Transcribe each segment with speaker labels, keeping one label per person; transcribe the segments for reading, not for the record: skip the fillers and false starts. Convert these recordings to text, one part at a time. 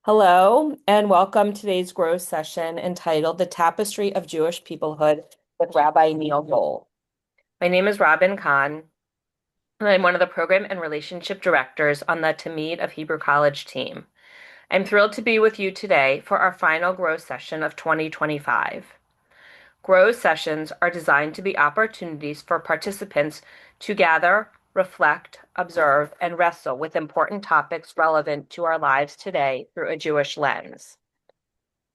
Speaker 1: Hello, and welcome to today's Grow session entitled The Tapestry of Jewish Peoplehood with Rabbi Neal Gold. My name is Robin Kahn, and I'm one of the Program and Relationship Directors on the Tamid of Hebrew College team. I'm thrilled to be with you today for our final Grow session of 2025. Grow sessions are designed to be opportunities for participants to gather, reflect, observe, and wrestle with important topics relevant to our lives today through a Jewish lens.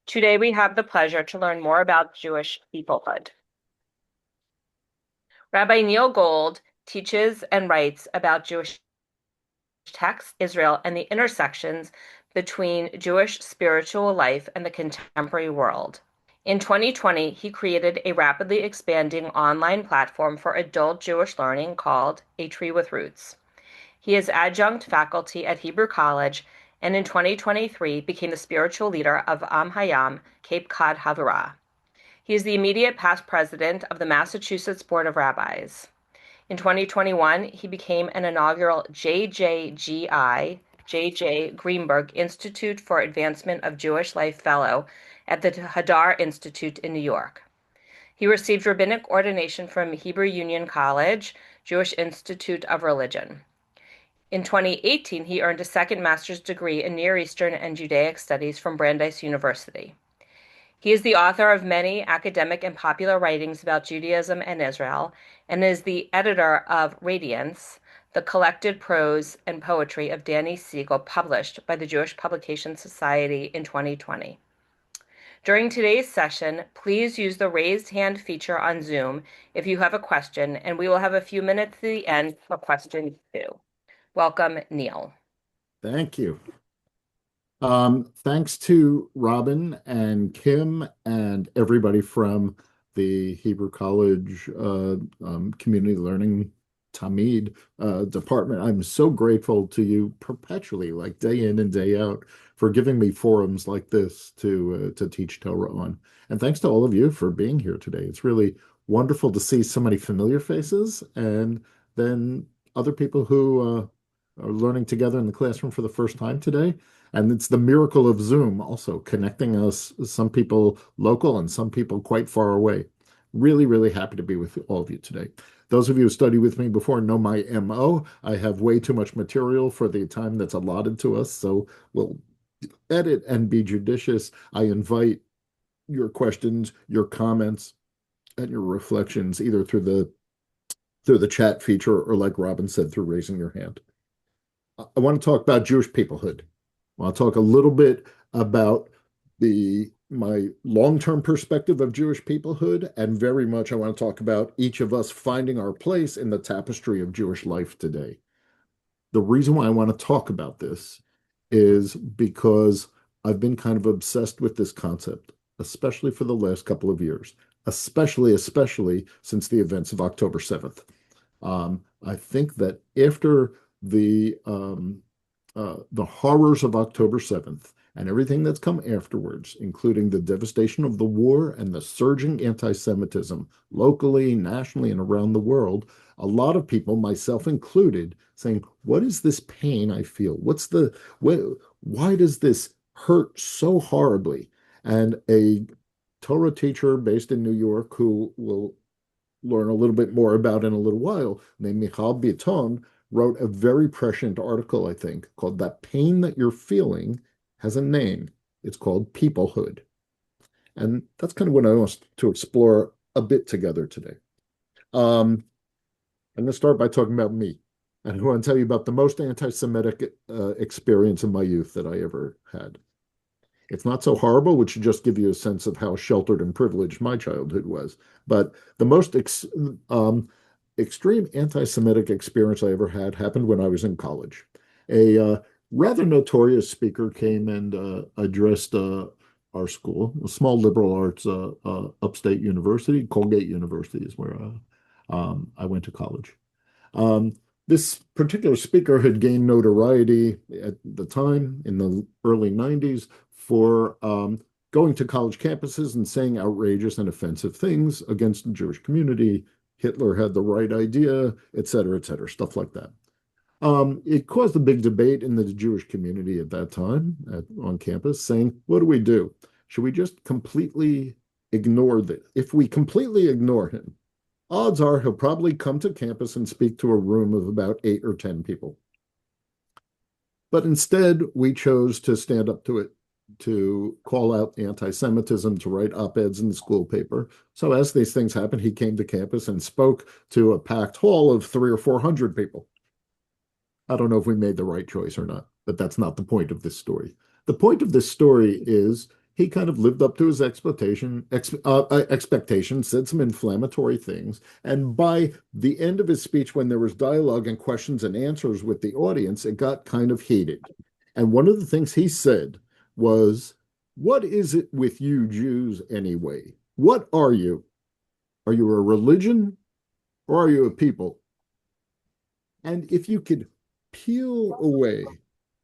Speaker 1: Today, we have the pleasure to learn more about Jewish peoplehood. Rabbi Neal Gold teaches and writes about Jewish texts, Israel, and the intersections between Jewish spiritual life and the contemporary world. In 2020, he created a rapidly expanding online platform for adult Jewish learning called A Tree with Roots. He is adjunct faculty at Hebrew College and in 2023 became the spiritual leader of Am Hayam, Cape Cod Havurah. He is the immediate past president of the Massachusetts Board of Rabbis. In 2021, he became an inaugural J.J. Greenberg Institute for Advancement of Jewish Life Fellow at the Hadar Institute in New York. He received rabbinic ordination from Hebrew Union College, Jewish Institute of Religion. In 2018, he earned a second master's degree in Near Eastern and Judaic Studies from Brandeis University. He is the author of many academic and popular writings about Judaism and Israel, and is the editor of Radiance, the collected prose and poetry of Danny Siegel, published by the Jewish Publication Society in 2020. During today's session, please use the raised hand feature on Zoom if you have a question, and we will have a few minutes at the end for questions too. Welcome, Neal.
Speaker 2: Thank you. Thanks to Robin and Kim and everybody from the Hebrew College Community Learning Tamid department. I'm so grateful to you perpetually, like day in and day out, for giving me forums like this to teach Torah on. And thanks to all of you for being here today. It's really wonderful to see so many familiar faces and then other people who are learning together in the classroom for the first time today. And it's the miracle of Zoom also connecting us, some people local and some people quite far away. Really, really happy to be with all of you today. Those of you who studied with me before know my MO. I have way too much material for the time that's allotted to us, so we'll edit and be judicious. I invite your questions, your comments, and your reflections either through the chat feature or, like Robin said, through raising your hand. I want to talk about Jewish peoplehood. I'll talk a little bit about my long-term perspective of Jewish peoplehood, and very much I want to talk about each of us finding our place in the tapestry of Jewish life today. The reason why I want to talk about this is because I've been kind of obsessed with this concept, especially for the last couple of years, especially since the events of October 7th. I think that after the horrors of October 7th and everything that's come afterwards, including the devastation of the war and the surging anti-Semitism locally, nationally, and around the world, a lot of people, myself included, saying, what is this pain I feel? Why does this hurt so horribly? And a Torah teacher based in New York, who we'll learn a little bit more about in a little while, named Michal Biton, wrote a very prescient article, I think, called That Pain That You're Feeling Has a Name. It's called Peoplehood. And that's kind of what I want to explore a bit together today. I'm going to start by talking about me. And I want to tell you about the most anti-Semitic experience in my youth that I ever had. It's not so horrible, which should just give you a sense of how sheltered and privileged my childhood was. But the most extreme anti-Semitic experience I ever had happened when I was in college. A rather notorious speaker came and addressed our school, a small liberal arts upstate university. Colgate University is where I went to college. This particular speaker had gained notoriety at the time in the early 90s for going to college campuses and saying outrageous and offensive things against the Jewish community. Hitler had the right idea, et cetera, stuff like that. It caused a big debate in the Jewish community at that time on campus, saying, what do we do? Should we just completely ignore this? If we completely ignore him, odds are he'll probably come to campus and speak to a room of about 8 or 10 people. But instead, we chose to stand up to it, to call out anti-Semitism, to write op-eds in the school paper. So as these things happened, he came to campus and spoke to a packed hall of 300 or 400 people. I don't know if we made the right choice or not, but that's not the point of this story. The point of this story is he kind of lived up to his expectations, said some inflammatory things, and by the end of his speech, when there was dialogue and questions and answers with the audience, it got kind of heated. And one of the things he said was, "What is it with you Jews anyway? What are you? Are you a religion or are you a people?" And if you could peel away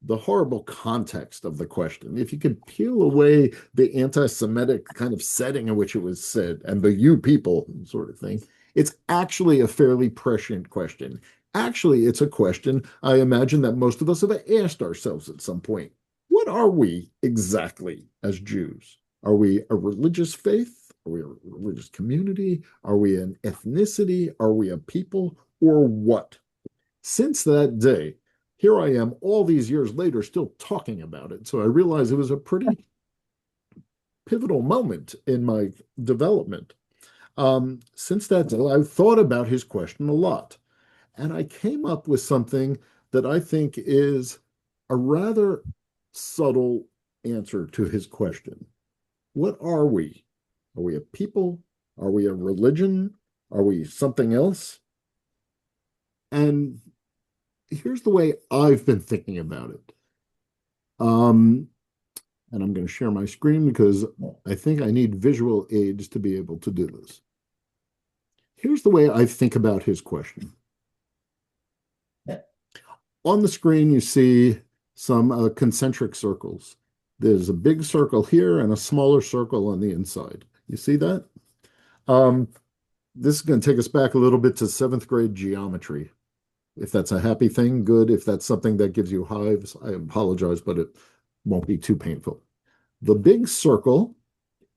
Speaker 2: the horrible context of the question, if you could peel away the anti-Semitic kind of setting in which it was said and the you people sort of thing, it's actually a fairly prescient question. Actually, it's a question I imagine that most of us have asked ourselves at some point. What are we exactly as Jews? Are we a religious faith? Are we a religious community? Are we an ethnicity? Are we a people? Or what? Since that day, here I am all these years later still talking about it. So I realized it was a pretty pivotal moment in my development. Since that day, I've thought about his question a lot. And I came up with something that I think is a rather subtle answer to his question. What are we? Are we a people? Are we a religion? Are we something else? And here's the way I've been thinking about it. Um, and I'm going to share my screen because I think I need visual aids to be able to do this. Here's the way I think about his question. On the screen, you see some concentric circles. There's a big circle here and a smaller circle on the inside. You see that? Um, this is going to take us back a little bit to seventh grade geometry. If that's a happy thing, good. If that's something that gives you hives, I apologize, but it won't be too painful. The big circle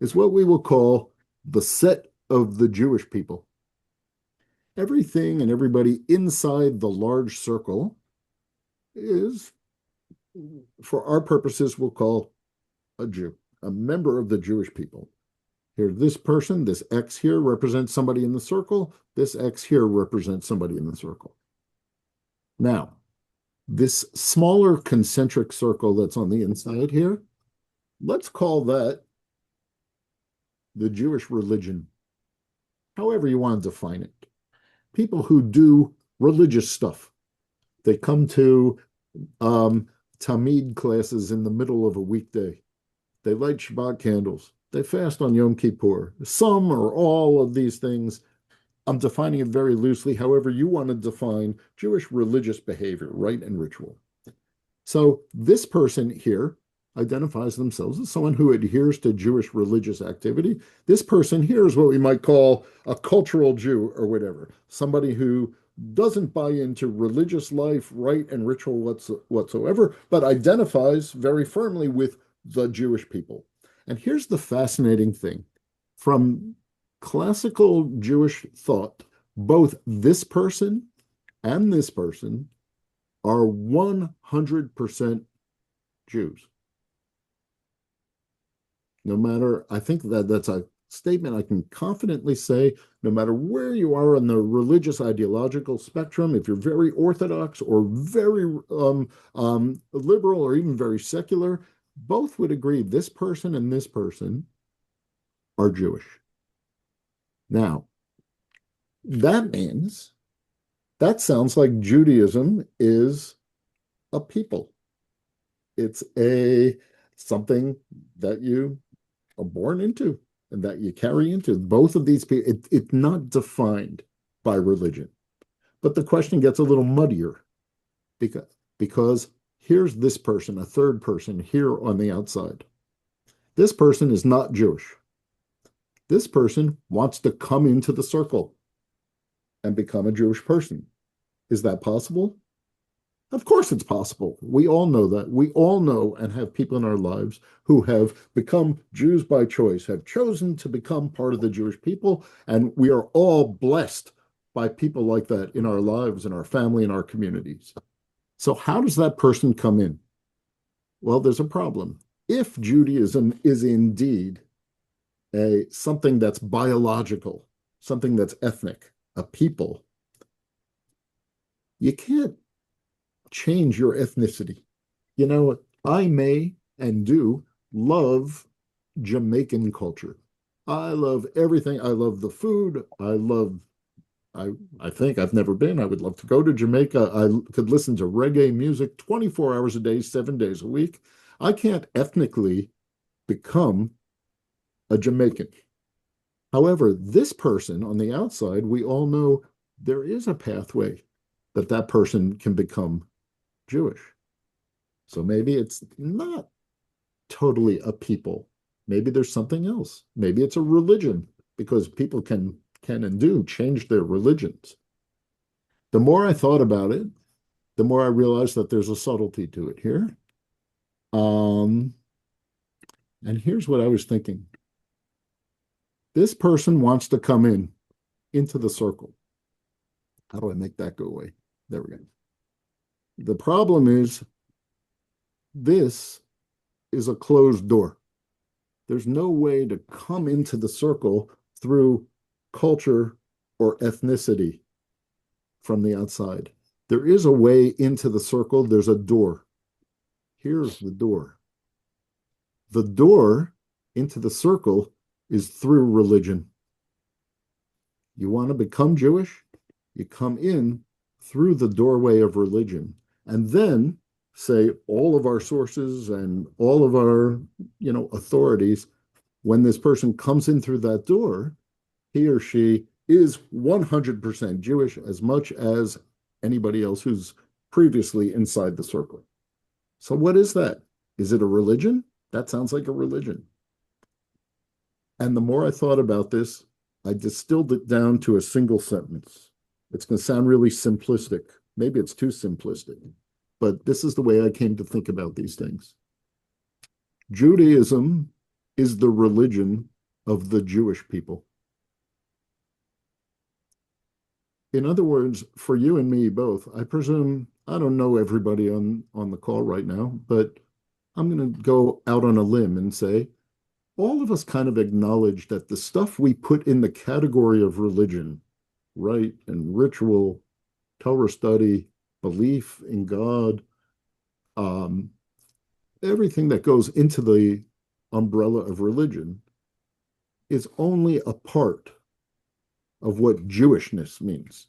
Speaker 2: is what we will call the set of the Jewish people. Everything and everybody inside the large circle is, for our purposes, we'll call a Jew, a member of the Jewish people. Here, this person, this X here represents somebody in the circle. This X here represents somebody in the circle. Now, this smaller concentric circle that's on the inside here, let's call that the Jewish religion, however you want to define it. People who do religious stuff. They come to Tamid classes in the middle of a weekday. They light Shabbat candles. They fast on Yom Kippur. Some or all of these things. I'm defining it very loosely, however you want to define Jewish religious behavior, rite and ritual. So this person here identifies themselves as someone who adheres to Jewish religious activity. This person here is what we might call a cultural Jew or whatever, somebody who doesn't buy into religious life, rite and ritual whatsoever, but identifies very firmly with the Jewish people. And here's the fascinating thing. From classical Jewish thought, both this person and this person are 100% Jews. No matter, I think that that's a statement I can confidently say, no matter where you are on the religious ideological spectrum, if you're very orthodox or very liberal or even very secular, both would agree this person and this person are Jewish. Now, that means that sounds like Judaism is a people. It's a something that you are born into and that you carry into. Both of these people, it's not defined by religion. But the question gets a little muddier because here's this person, a third person here on the outside. This person is not Jewish. This person wants to come into the circle and become a Jewish person. Is that possible? Of course, it's possible. We all know that. We all know and have people in our lives who have become Jews by choice, have chosen to become part of the Jewish people. And we are all blessed by people like that in our lives, in our family, in our communities. So, how does that person come in? Well, there's a problem. If Judaism is indeed something that's biological, something that's ethnic, a people, you can't change your ethnicity. You know, I may and do love Jamaican culture. I love everything. I love the food. I I think I've never been. I would love to go to Jamaica. I could listen to reggae music 24 hours a day, 7 days a week. I can't ethnically become a Jamaican. However, this person on the outside, we all know there is a pathway that that person can become Jewish. So maybe it's not totally a people. Maybe there's something else. Maybe it's a religion because people can and do change their religions. The more I thought about it, the more I realized that there's a subtlety to it here. Um, and here's what I was thinking. This person wants to come in into the circle. How do I make that go away? There we go. The problem is this is a closed door. There's no way to come into the circle through culture or ethnicity from the outside. There is a way into the circle. There's a door. Here's the door. The door into the circle is through religion. You want to become Jewish? You come in through the doorway of religion. And then say all of our sources and all of our, authorities, when this person comes in through that door, he or she is 100% Jewish as much as anybody else who's previously inside the circle. So what is that? Is it a religion? That sounds like a religion. And the more I thought about this, I distilled it down to a single sentence. It's going to sound really simplistic. Maybe it's too simplistic, but this is the way I came to think about these things. Judaism is the religion of the Jewish people. In other words, for you and me both, I presume I don't know everybody on the call right now, but I'm going to go out on a limb and say all of us kind of acknowledge that the stuff we put in the category of religion, rite and ritual, Torah study, belief in God, um, everything that goes into the umbrella of religion is only a part of what Jewishness means.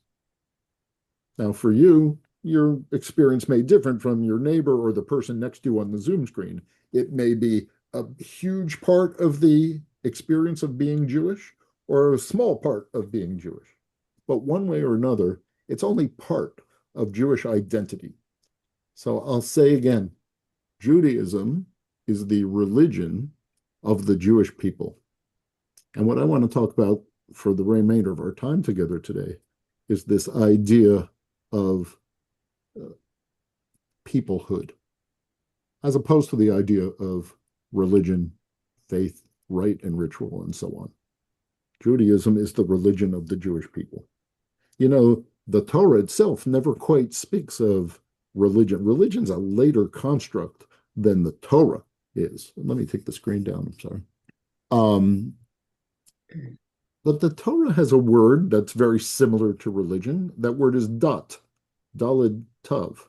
Speaker 2: Now, for you, your experience may be different from your neighbor or the person next to you on the Zoom screen. It may be a huge part of the experience of being Jewish or a small part of being Jewish. But one way or another, it's only part of Jewish identity. So I'll say again, Judaism is the religion of the Jewish people. And what I want to talk about for the remainder of our time together today is this idea of peoplehood, as opposed to the idea of religion, faith, rite, and ritual, and so on. Judaism is the religion of the Jewish people. You know, the Torah itself never quite speaks of religion. Religion's a later construct than the Torah is. Let me take the screen down. I'm sorry. Um, but the Torah has a word that's very similar to religion. That word is dat, dalid tav.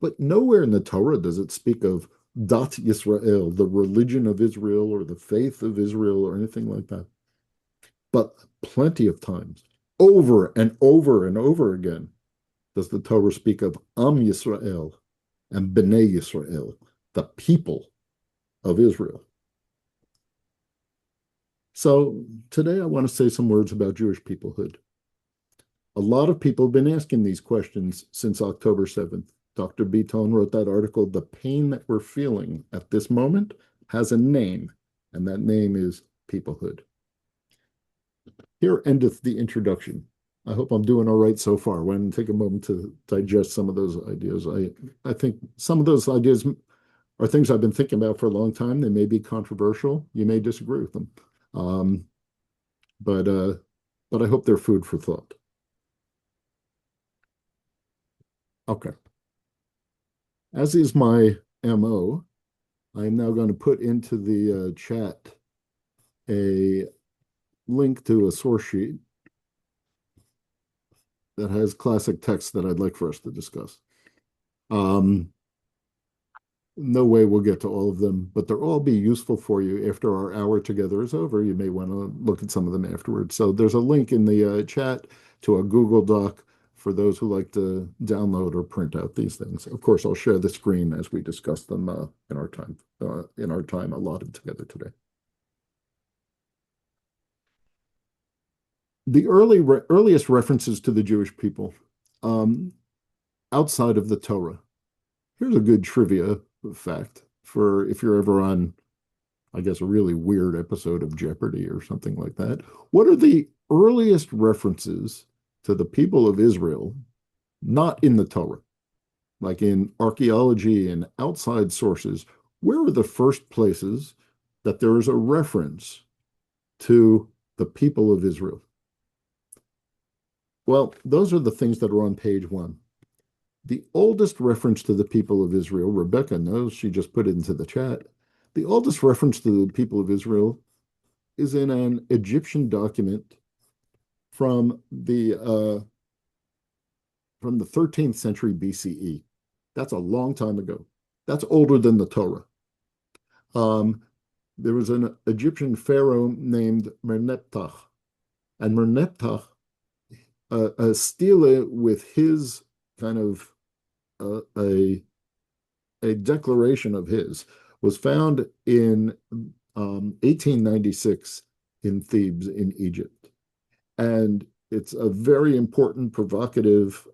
Speaker 2: But nowhere in the Torah does it speak of dat Yisrael, the religion of Israel or the faith of Israel or anything like that. But plenty of times, over and over and over again, does the Torah speak of Am Yisrael and Bnei Yisrael, the people of Israel. So today I want to say some words about Jewish peoplehood. A lot of people have been asking these questions since October 7th. Dr. Beaton wrote that article, The Pain That We're Feeling at This Moment Has a Name, and that name is peoplehood. Here endeth the introduction. I hope I'm doing all right so far. When take a moment to digest some of those ideas. I think some of those ideas are things I've been thinking about for a long time. They may be controversial. You may disagree with them, um, but uh, but I hope they're food for thought. Okay, as is my MO, I am now going to put into the chat a link to a source sheet that has classic text that I'd like for us to discuss. Um, no way we'll get to all of them, but they'll all be useful for you after our hour together is over. You may want to look at some of them afterwards. So there's a link in the chat to a Google Doc for those who like to download or print out these things. Of course, I'll share the screen as we discuss them in our time allotted together today. The earliest references to the Jewish people um, outside of the Torah. Here's a good trivia fact for if you're ever on, I guess, a really weird episode of Jeopardy or something like that. What are the earliest references to the people of Israel, not in the Torah, like in archaeology and outside sources? Where are the first places that there is a reference to the people of Israel? Well, those are the things that are on page one. The oldest reference to the people of Israel, Rebecca knows, she just put it into the chat. The oldest reference to the people of Israel is in an Egyptian document from the 13th century BCE. That's a long time ago. That's older than the Torah. There was an Egyptian pharaoh named Merneptah, and Merneptah, a stele with his kind of a declaration of his was found in 1896 in Thebes in Egypt. And it's a very important, provocative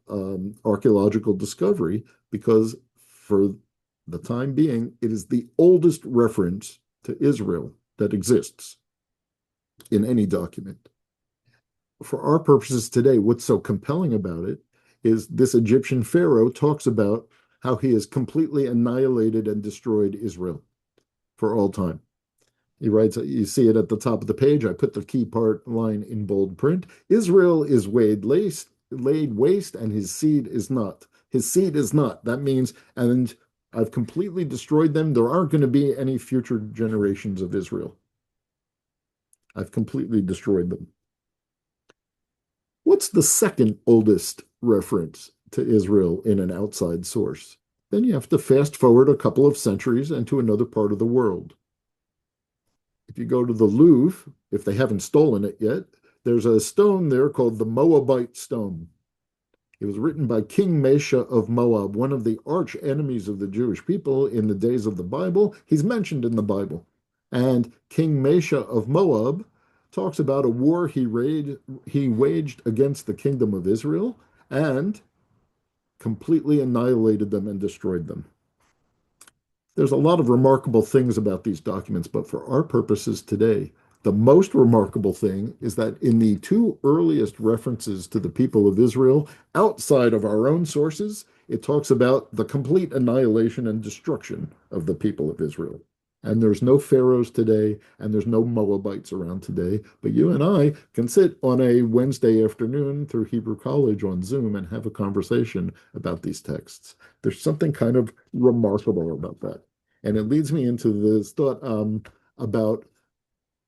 Speaker 2: archaeological discovery because for the time being, it is the oldest reference to Israel that exists in any document. For our purposes today, what's so compelling about it is this Egyptian pharaoh talks about how he has completely annihilated and destroyed Israel for all time. He writes, you see it at the top of the page. I put the key part line in bold print. Israel is laid waste, and his seed is not. His seed is not. That means, and I've completely destroyed them. There aren't going to be any future generations of Israel. I've completely destroyed them. What's the second oldest reference to Israel in an outside source? Then you have to fast forward a couple of centuries and to another part of the world. If you go to the Louvre, if they haven't stolen it yet, there's a stone there called the Moabite stone. It was written by King Mesha of Moab, one of the arch enemies of the Jewish people in the days of the Bible. He's mentioned in the Bible. And King Mesha of Moab talks about a war he waged against the kingdom of Israel and completely annihilated them and destroyed them. There's a lot of remarkable things about these documents, but for our purposes today, the most remarkable thing is that in the two earliest references to the people of Israel, outside of our own sources, it talks about the complete annihilation and destruction of the people of Israel. And there's no pharaohs today, and there's no Moabites around today. But you and I can sit on a Wednesday afternoon through Hebrew College on Zoom and have a conversation about these texts. There's something kind of remarkable about that. And it leads me into this thought about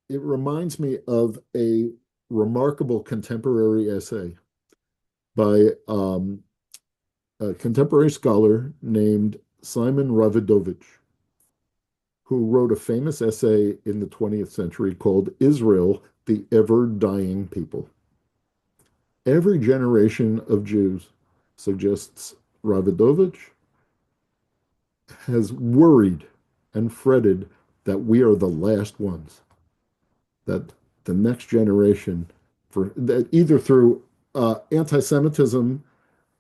Speaker 2: it reminds me of a remarkable contemporary essay by a contemporary scholar named Simon Rawidowicz, who wrote a famous essay in the 20th century called Israel, the Ever-Dying People. Every generation of Jews, suggests Rawidowicz, has worried and fretted that we are the last ones, that the next generation, for that either through anti-Semitism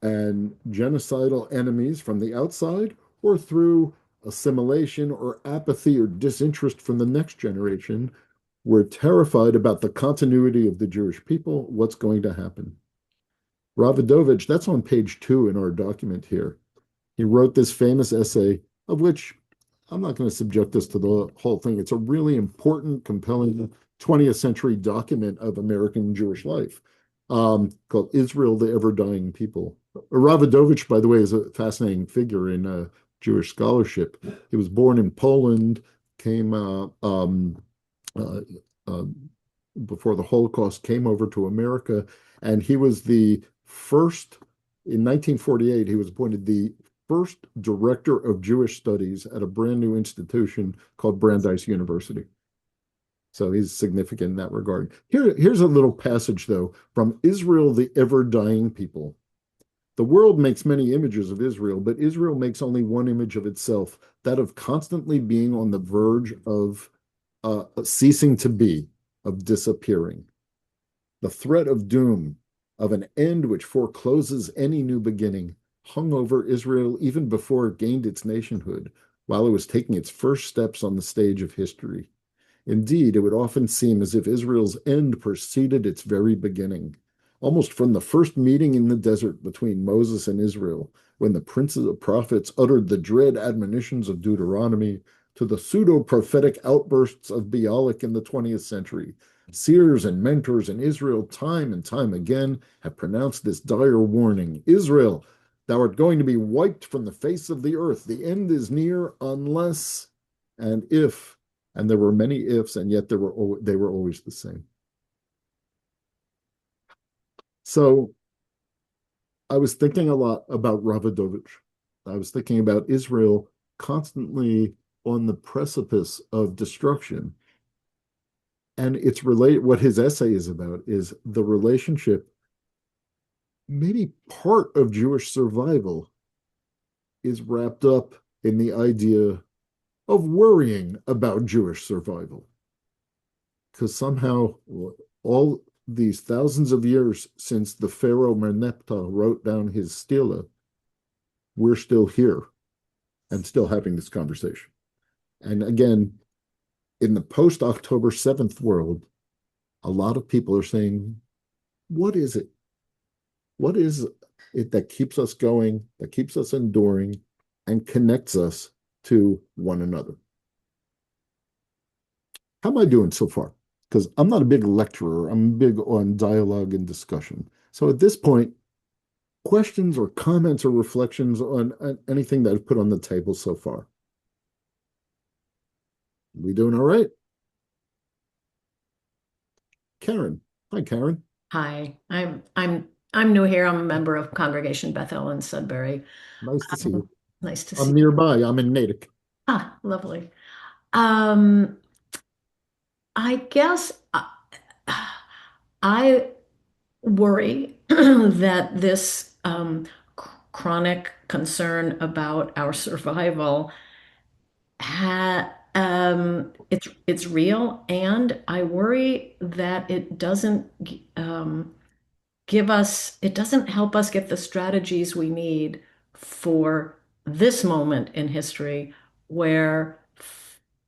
Speaker 2: and genocidal enemies from the outside, or through assimilation or apathy or disinterest from the next generation, we're terrified about the continuity of the Jewish people, what's going to happen. Rawidowicz, that's on page 2 in our document here. He wrote this famous essay, of which I'm not going to subject us to the whole thing. It's a really important, compelling 20th century document of American Jewish life, called Israel, the Ever-Dying People. Rawidowicz, by the way, is a fascinating figure in Jewish scholarship. He was born in Poland, came uh, uh, before the Holocaust, came over to America, and he was the first, in 1948, he was appointed the first director of Jewish studies at a brand new institution called Brandeis University. So he's significant in that regard. Here's a little passage, though, from Israel, the Ever-Dying People. The world makes many images of Israel, but Israel makes only one image of itself, that of constantly being on the verge of ceasing to be, of disappearing. The threat of doom, of an end which forecloses any new beginning, hung over Israel even before it gained its nationhood, while it was taking its first steps on the stage of history. Indeed, it would often seem as if Israel's end preceded its very beginning, almost from the first meeting in the desert between Moses and Israel, when the princes of prophets uttered the dread admonitions of Deuteronomy, to the pseudo-prophetic outbursts of Bialik in the 20th century. Seers and mentors in Israel, time and time again, have pronounced this dire warning: Israel, thou art going to be wiped from the face of the earth. The end is near unless and if, and there were many ifs, and yet they were always the same. So I was thinking a lot about Rawidowicz. I was thinking about Israel constantly on the precipice of destruction. And it's related, what his essay is about is the relationship, maybe part of Jewish survival is wrapped up in the idea of worrying about Jewish survival. Because somehow all these thousands of years since the Pharaoh Merneptah wrote down his stela, we're still here and still having this conversation. And again, in the post-October 7th world, a lot of people are saying, what is it? What is it that keeps us going, that keeps us enduring, and connects us to one another? How am I doing so far? Because I'm not a big lecturer. I'm big on dialogue and discussion. So at this point, questions or comments or reflections on anything that I've put on the table so far? We doing all right? Karen. Hi, Karen.
Speaker 3: Hi, I'm new here. I'm a member of Congregation Bethel in Sudbury.
Speaker 2: Nice to see you.
Speaker 3: Nice to
Speaker 2: I'm
Speaker 3: see you.
Speaker 2: nearby. I'm in Natick.
Speaker 3: Lovely. Um, I guess I worry that this chronic concern about our survival it's real, and I worry that it doesn't it doesn't help us get the strategies we need for this moment in history where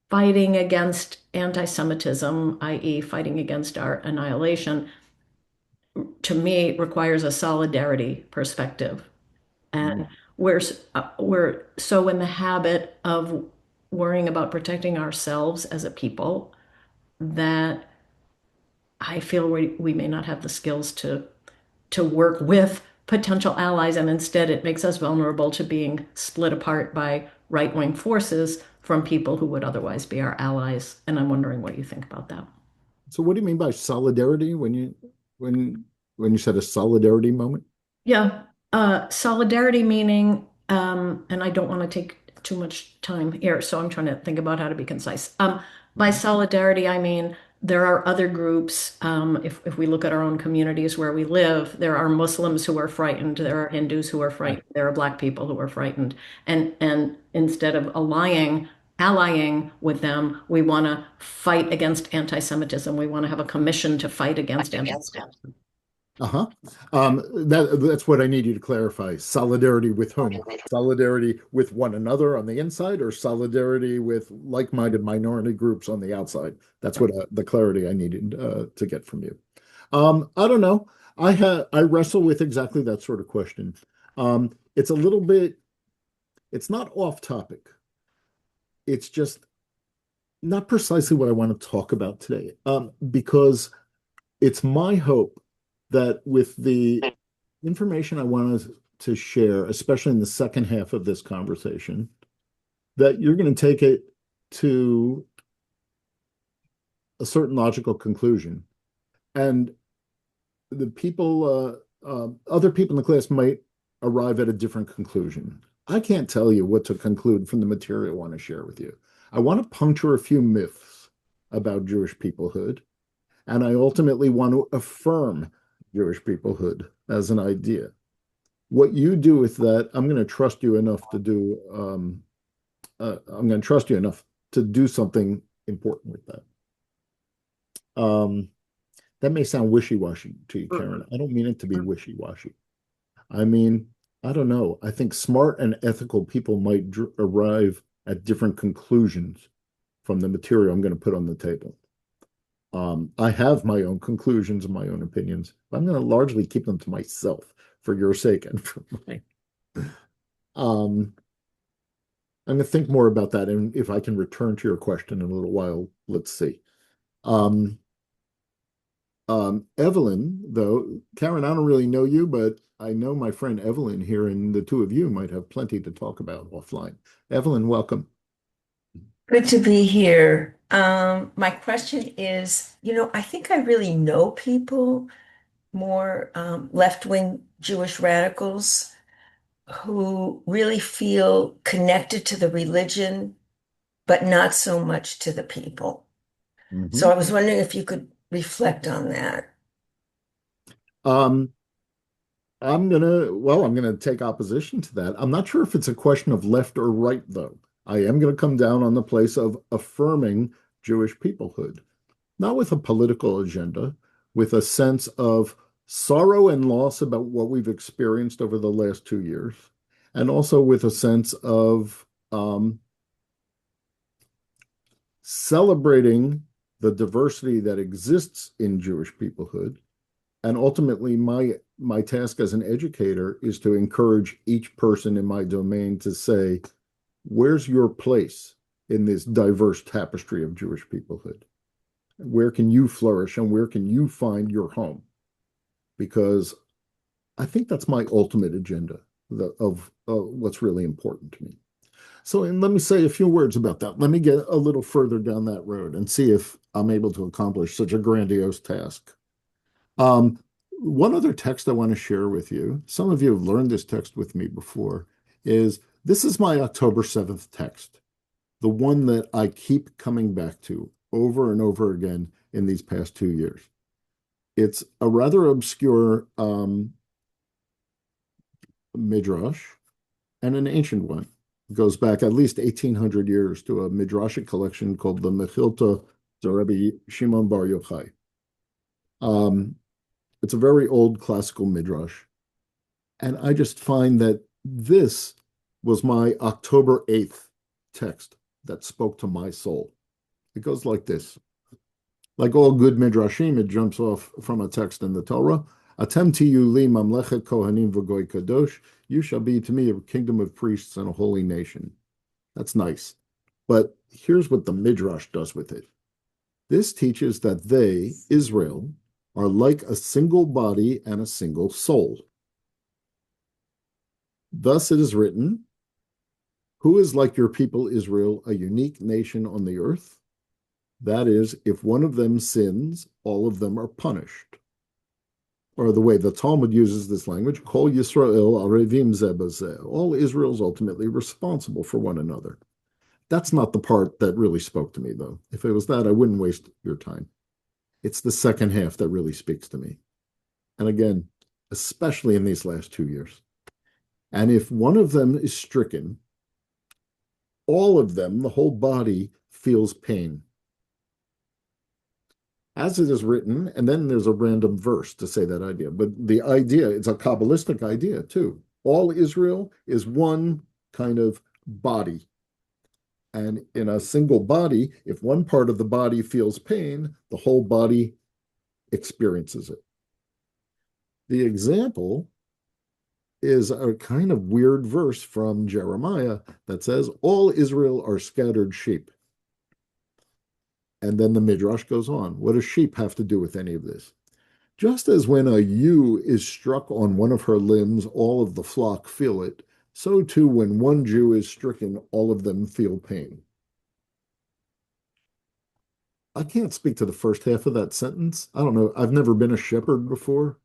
Speaker 3: fighting against anti-Semitism, i.e., fighting against our annihilation, to me requires a solidarity perspective.
Speaker 2: Mm.
Speaker 3: And we're so in the habit of worrying about protecting ourselves as a people that I feel we may not have the skills to work with potential allies, and instead it makes us vulnerable to being split apart by right-wing forces from people who would otherwise be our allies. And I'm wondering what you think about that.
Speaker 2: So what do you mean by solidarity when when you said a solidarity moment?
Speaker 3: Yeah, solidarity meaning, and I don't want to take too much time here, so I'm trying to think about how to be concise. By
Speaker 2: Mhm.
Speaker 3: solidarity, I mean there are other groups. If we look at our own communities where we live, there are Muslims who are frightened, there are Hindus who are
Speaker 2: Yeah.
Speaker 3: frightened, there are Black people who are frightened, and instead of allying with them, we want to fight against anti-Semitism. We want to have a commission to fight against anti-Semitism.
Speaker 2: Uh-huh. That's what I need you to clarify. Solidarity with whom? Solidarity with one another on the inside, or solidarity with like-minded minority groups on the outside? That's what the clarity I needed to get from you. I don't know. I wrestle with exactly that sort of question. It's a little bit, it's not off topic. It's just not precisely what I want to talk about today. Because it's my hope that with the information I wanted to share, especially in the second half of this conversation, that you're going to take it to a certain logical conclusion. And the people, other people in the class might arrive at a different conclusion. I can't tell you what to conclude from the material I want to share with you. I want to puncture a few myths about Jewish peoplehood, and I ultimately want to affirm Jewish peoplehood as an idea. What you do with that, I'm going to trust you enough to do. I'm going to trust you enough to do something important with that. That may sound wishy-washy to you, Karen. I don't mean it to be wishy-washy. I mean, I don't know. I think smart and ethical people might arrive at different conclusions from the material I'm going to put on the table. I have my own conclusions and my own opinions, but I'm going to largely keep them to myself for your sake and for mine. I'm going to think more about that, and if I can return to your question in a little while, let's see. Evelyn, though, Karen, I don't really know you, but I know my friend Evelyn here, and the two of you might have plenty to talk about offline. Evelyn, welcome.
Speaker 4: Good to be here. My question is, I think I really know people, more left-wing Jewish radicals who really feel connected to the religion, but not so much to the people. So I
Speaker 2: Mhm.
Speaker 4: was wondering if you could reflect on that.
Speaker 2: Um, I'm gonna take opposition to that. I'm not sure if it's a question of left or right, though. I am gonna come down on the place of affirming Jewish peoplehood, not with a political agenda, with a sense of sorrow and loss about what we've experienced over the last 2 years, and also with a sense of celebrating the diversity that exists in Jewish peoplehood. And ultimately, my task as an educator is to encourage each person in my domain to say, where's your place in this diverse tapestry of Jewish peoplehood? Where can you flourish and where can you find your home? Because I think that's my ultimate agenda of what's really important to me. So, and let me say a few words about that. Let me get a little further down that road and see if I'm able to accomplish such a grandiose task. Um, One other text I want to share with you, some of you have learned this text with me before, is this is my October 7th text, the one that I keep coming back to over and over again in these past 2 years. It's a rather obscure midrash and an ancient one. It goes back at least 1,800 years to a midrashic collection called the Mechilta de Rabbi Shimon Bar Yochai. It's a very old classical midrash. And I just find that this was my October 8th text that spoke to my soul. It goes like this. Like all good midrashim, it jumps off from a text in the Torah. Atem tiyu li mamlechet kohanim v'goy kadosh. You shall be to me a kingdom of priests and a holy nation. That's nice. But here's what the midrash does with it. This teaches that they, Israel, are like a single body and a single soul. Thus it is written, who is like your people Israel, a unique nation on the earth? That is, if one of them sins, all of them are punished. Or the way the Talmud uses this language, Kol Yisrael arevim zeh b'zeh. All Israel is ultimately responsible for one another. That's not the part that really spoke to me, though. If it was that, I wouldn't waste your time. It's the second half that really speaks to me. And again, especially in these last 2 years. And if one of them is stricken, all of them, the whole body, feels pain. As it is written, and then there's a random verse to say that idea. But the idea, it's a Kabbalistic idea too. All Israel is one kind of body. And in a single body, if one part of the body feels pain, the whole body experiences it. The example is a kind of weird verse from Jeremiah that says, all Israel are scattered sheep. And then the Midrash goes on. What does sheep have to do with any of this? Just as when a ewe is struck on one of her limbs, all of the flock feel it, so too when one Jew is stricken, all of them feel pain. I can't speak to the first half of that sentence. I don't know. I've never been a shepherd before.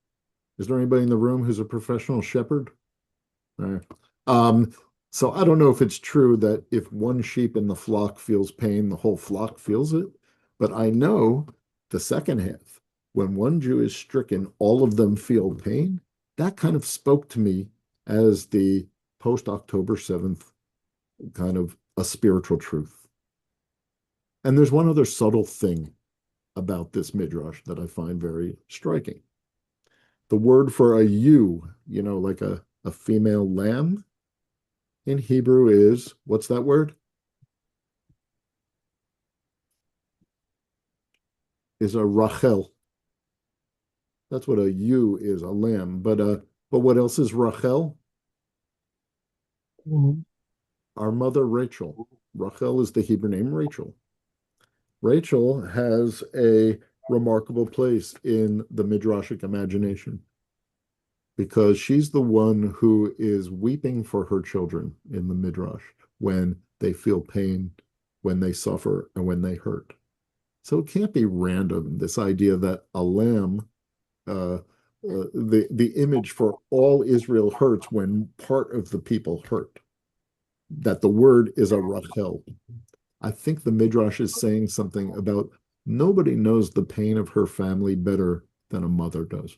Speaker 2: Is there anybody in the room who's a professional shepherd? All right. So I don't know if it's true that if one sheep in the flock feels pain, the whole flock feels it. But I know the second half, when one Jew is stricken, all of them feel pain. That kind of spoke to me as the post-October 7th kind of a spiritual truth. And there's one other subtle thing about this midrash that I find very striking. The word for a ewe, like a female lamb in Hebrew is, what's that word? Is a Rachel. That's what a ewe is, a lamb. But what else is Rachel? Our mother Rachel. Rachel is the Hebrew name Rachel. Rachel has a remarkable place in the Midrashic imagination because she's the one who is weeping for her children in the Midrash when they feel pain, when they suffer, and when they hurt. So it can't be random, this idea that a lamb, the image for all Israel hurts when part of the people hurt, that the word is a Rachel. I think the Midrash is saying something about nobody knows the pain of her family better than a mother does.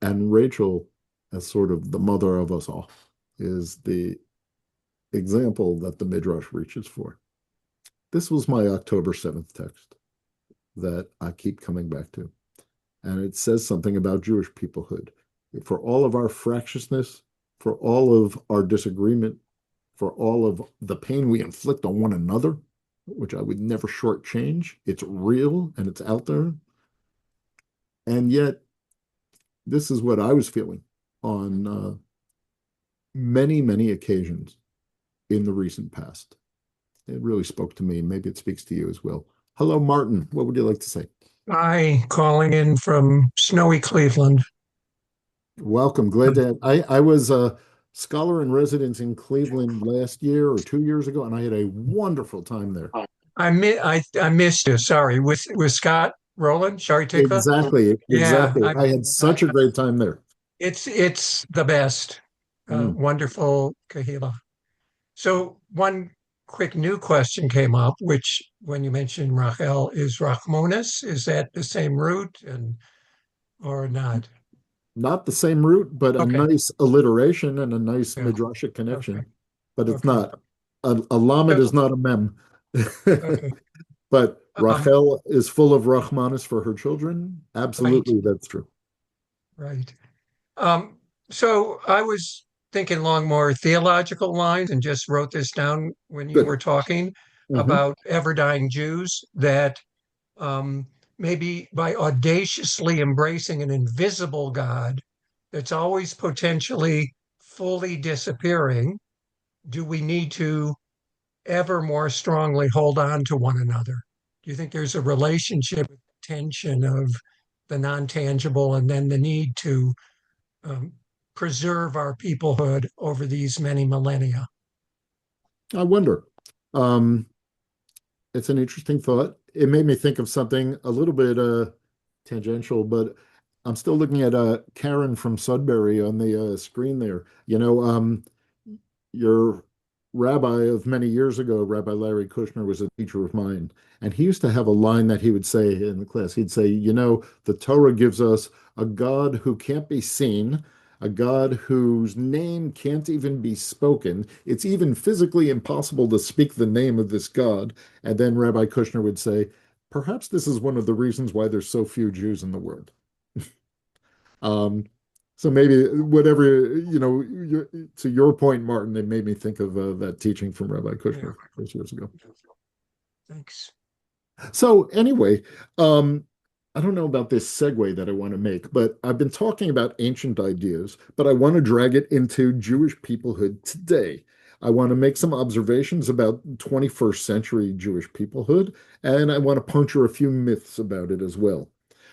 Speaker 2: And Rachel, as sort of the mother of us all, is the example that the Midrash reaches for. This was my October 7th text that I keep coming back to. And it says something about Jewish peoplehood. For all of our fractiousness, for all of our disagreement, for all of the pain we inflict on one another, which I would never shortchange, it's real and it's out there. And yet, this is what I was feeling on many, many occasions in the recent past. It really spoke to me. Maybe it speaks to you as well. Hello, Martin. What would you like to say?
Speaker 5: Hi, calling in from snowy Cleveland.
Speaker 2: Welcome. Glad to have. I was a scholar in residence in Cleveland last year or 2 years ago, and I had a wonderful time there.
Speaker 5: I missed you. Sorry, with Scott Rowland, Shari Tikva.
Speaker 2: Exactly.
Speaker 5: Yeah,
Speaker 2: I had such a great time there.
Speaker 5: it's the best. Wonderful kahila. So one quick new question came up, which when you mentioned Rachel is Rachmonis. Is that the same root or not?
Speaker 2: Not the same root, but a
Speaker 5: Okay.
Speaker 2: nice alliteration and a nice
Speaker 5: Yeah.
Speaker 2: midrashic connection.
Speaker 5: Okay.
Speaker 2: But it's
Speaker 5: Okay.
Speaker 2: not. A lamed is not a mem.
Speaker 5: Okay.
Speaker 2: But Rachel is full of Rahmanis for her children. Absolutely,
Speaker 5: Right.
Speaker 2: that's true.
Speaker 5: Right. So I was thinking along more theological lines and just wrote this down when you
Speaker 2: Good.
Speaker 5: were talking about ever-dying Jews that maybe by audaciously embracing an invisible God that's always potentially fully disappearing, do we need to ever more strongly hold on to one another? Do you think there's a relationship, tension of the non-tangible and then the need to preserve our peoplehood over these many millennia?
Speaker 2: I wonder. It's an interesting thought. It made me think of something a little bit tangential, but I'm still looking at Karen from Sudbury on the screen there. Your rabbi of many years ago, Rabbi Larry Kushner, was a teacher of mine, and he used to have a line that he would say in the class. He'd say, the Torah gives us a God who can't be seen, a God whose name can't even be spoken. It's even physically impossible to speak the name of this God. And then Rabbi Kushner would say, perhaps this is one of the reasons why there's so few Jews in the world. So maybe whatever, to your point, Martin, it made me think of that teaching from Rabbi Kushner 6 years ago.
Speaker 5: Thanks.
Speaker 2: So anyway, I don't know about this segue that I want to make, but I've been talking about ancient ideas, but I want to drag it into Jewish peoplehood today. I want to make some observations about 21st century Jewish peoplehood, and I want to puncture a few myths about it as well.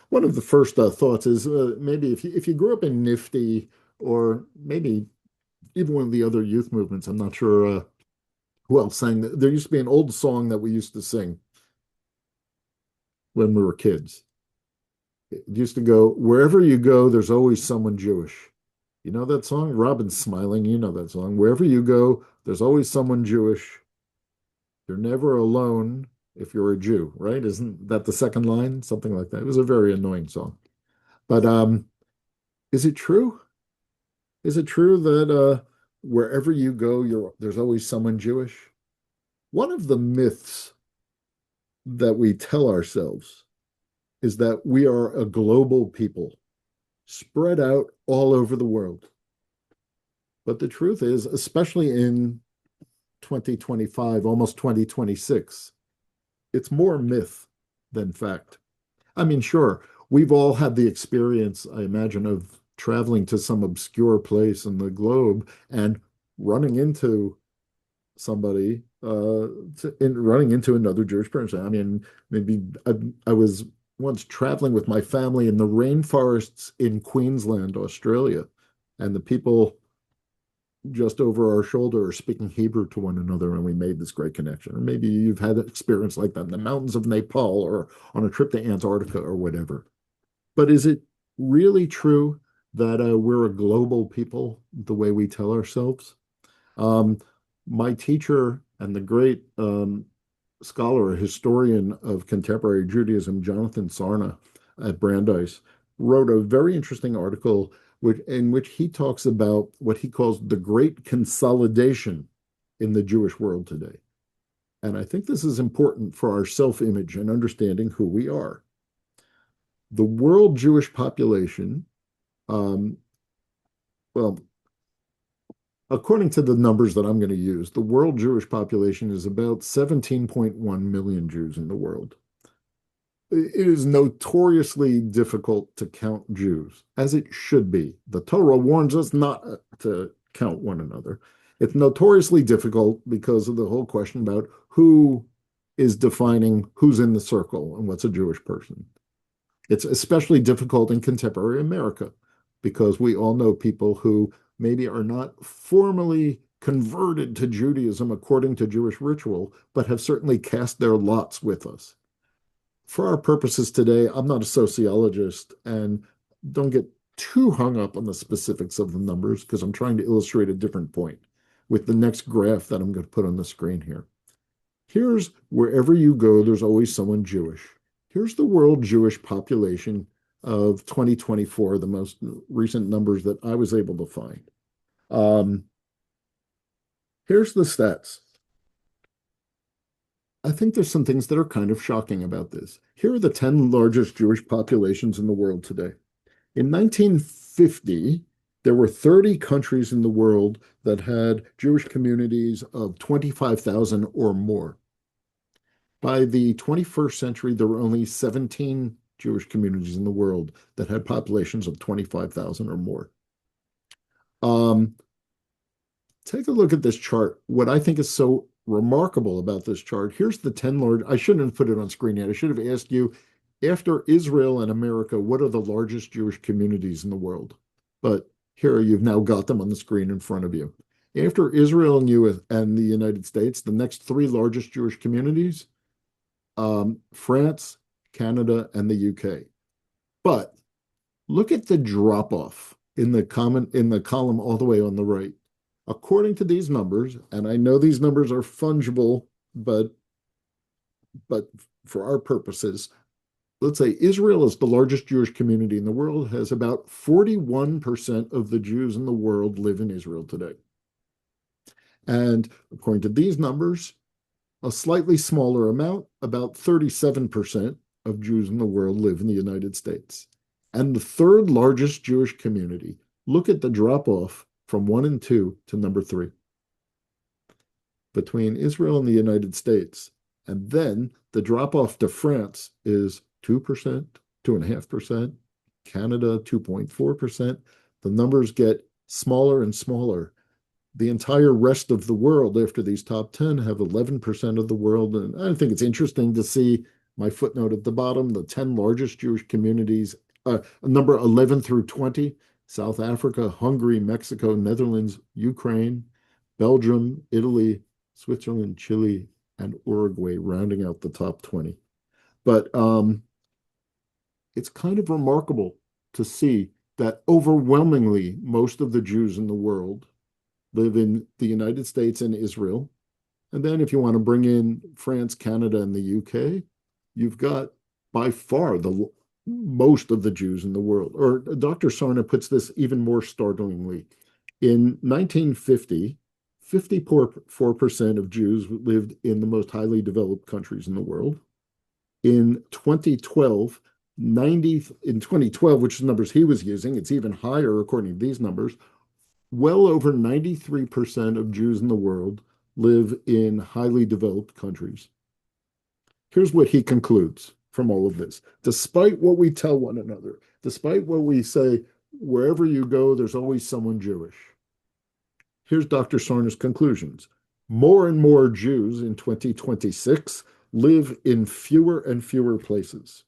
Speaker 2: One of the first thoughts is maybe if you grew up in Nifty or maybe even one of the other youth movements, I'm not sure who else sang that. There used to be an old song that we used to sing when we were kids. It used to go, wherever you go, there's always someone Jewish. You know that song? Robin's smiling. You know that song. Wherever you go, there's always someone Jewish. You're never alone if you're a Jew, right? Isn't that the second line? Something like that. It was a very annoying song. But is it true? Is it true that wherever you go, there's always someone Jewish? One of the myths that we tell ourselves is that we are a global people spread out all over the world. But the truth is, especially in 2025, almost 2026, it's more myth than fact. I mean, sure, we've all had the experience, I imagine, of traveling to some obscure place in the globe and running into somebody, running into another Jewish person. I mean, maybe I was once traveling with my family in the rainforests in Queensland, Australia, and the people just over our shoulder are speaking Hebrew to one another, and we made this great connection. Or maybe you've had an experience like that in the mountains of Nepal or on a trip to Antarctica or whatever. But is it really true that we're a global people the way we tell ourselves? Um, my teacher and the great scholar, historian of contemporary Judaism, Jonathan Sarna at Brandeis, wrote a very interesting article in which he talks about what he calls the great consolidation in the Jewish world today. And I think this is important for our self-image and understanding who we are. The world Jewish population, um, well, according to the numbers that I'm going to use, the world Jewish population is about 17.1 million Jews in the world. It is notoriously difficult to count Jews, as it should be. The Torah warns us not to count one another. It's notoriously difficult because of the whole question about who is defining who's in the circle and what's a Jewish person. It's especially difficult in contemporary America because we all know people who maybe are not formally converted to Judaism according to Jewish ritual, but have certainly cast their lots with us. For our purposes today, I'm not a sociologist and don't get too hung up on the specifics of the numbers because I'm trying to illustrate a different point with the next graph that I'm going to put on the screen here. Here's wherever you go, there's always someone Jewish. Here's the world Jewish population of 2024, the most recent numbers that I was able to find. Here's the stats. I think there's some things that are kind of shocking about this. Here are the 10 largest Jewish populations in the world today. In 1950, there were 30 countries in the world that had Jewish communities of 25,000 or more. By the 21st century, there were only 17 Jewish communities in the world that had populations of 25,000 or more. Take a look at this chart. What I think is so remarkable about this chart, here's the 10 large, I shouldn't have put it on screen yet. I should have asked you, after Israel and America, what are the largest Jewish communities in the world? But here you've now got them on the screen in front of you. After Israel and the United States, the next three largest Jewish communities, France, Canada, and the UK. But look at the drop-off in the column all the way on the right. According to these numbers, and I know these numbers are fungible, but for our purposes, let's say Israel is the largest Jewish community in the world, has about 41% of the Jews in the world live in Israel today. And according to these numbers, a slightly smaller amount, about 37% of Jews in the world live in the United States. And the third largest Jewish community, look at the drop-off from 1 and 2 to number 3 between Israel and the United States. And then the drop off to France is 2%, 2.5%, Canada, 2.4%. The numbers get smaller and smaller. The entire rest of the world, after these top 10, have 11% of the world. And I think it's interesting to see my footnote at the bottom, the 10 largest Jewish communities, number 11 through 20, South Africa, Hungary, Mexico, Netherlands, Ukraine, Belgium, Italy, Switzerland, Chile, and Uruguay, rounding out the top 20. But it's kind of remarkable to see that overwhelmingly most of the Jews in the world live in the United States and Israel. And then if you want to bring in France, Canada, and the UK, you've got by far the most of the Jews in the world. Or Dr. Sarna puts this even more startlingly. In 1950, 54% of Jews lived in the most highly developed countries in the world. In 2012, in 2012, which is the numbers he was using, it's even higher according to these numbers, well over 93% of Jews in the world live in highly developed countries. Here's what he concludes from all of this. Despite what we tell one another, despite what we say, wherever you go, there's always someone Jewish. Here's Dr. Sarna's conclusions. More and more Jews in 2026 live in fewer and fewer places.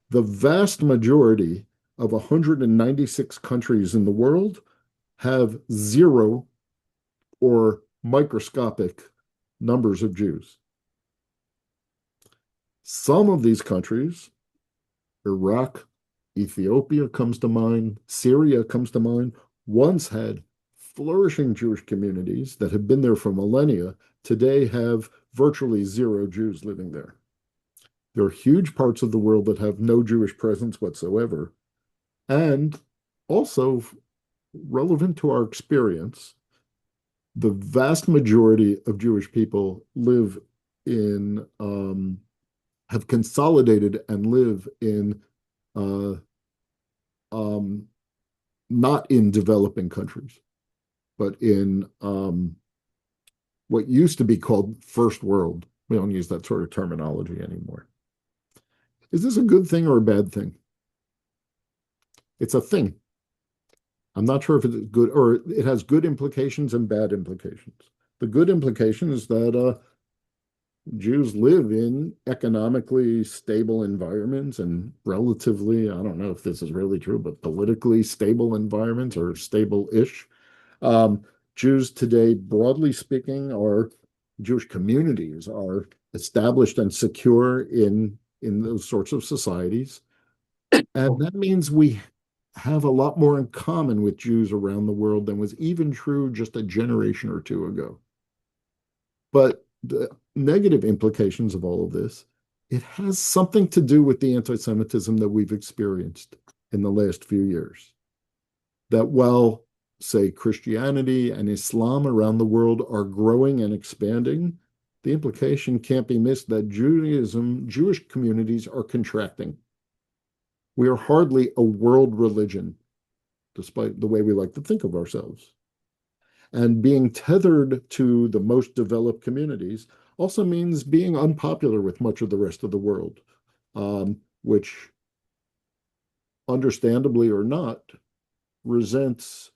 Speaker 2: The vast majority of 196 countries in the world have zero or microscopic numbers of Jews. Some of these countries, Iraq, Ethiopia comes to mind, Syria comes to mind, once had flourishing Jewish communities that have been there for millennia, today have virtually zero Jews living there. There are huge parts of the world that have no Jewish presence whatsoever. And also, relevant to our experience, the vast majority of Jewish people live in, have consolidated and live in, not in developing countries, but in what used to be called first world. We don't use that sort of terminology anymore. Is this a good thing or a bad thing? It's a thing. I'm not sure if it's good, or it has good implications and bad implications. The good implication is that Jews live in economically stable environments and relatively, I don't know if this is really true, but politically stable environments, or stable-ish. Jews today, broadly speaking, Jewish communities are established and secure in those sorts of societies. And that means we have a lot more in common with Jews around the world than was even true just a generation or two ago. But the negative implications of all of this, it has something to do with the anti-Semitism that we've experienced in the last few years. That while, say, Christianity and Islam around the world are growing and expanding, the implication can't be missed that Jewish communities are contracting. We are hardly a world religion, despite the way we like to think of ourselves. And being tethered to the most developed communities also means being unpopular with much of the rest of the world, which, understandably or not, resents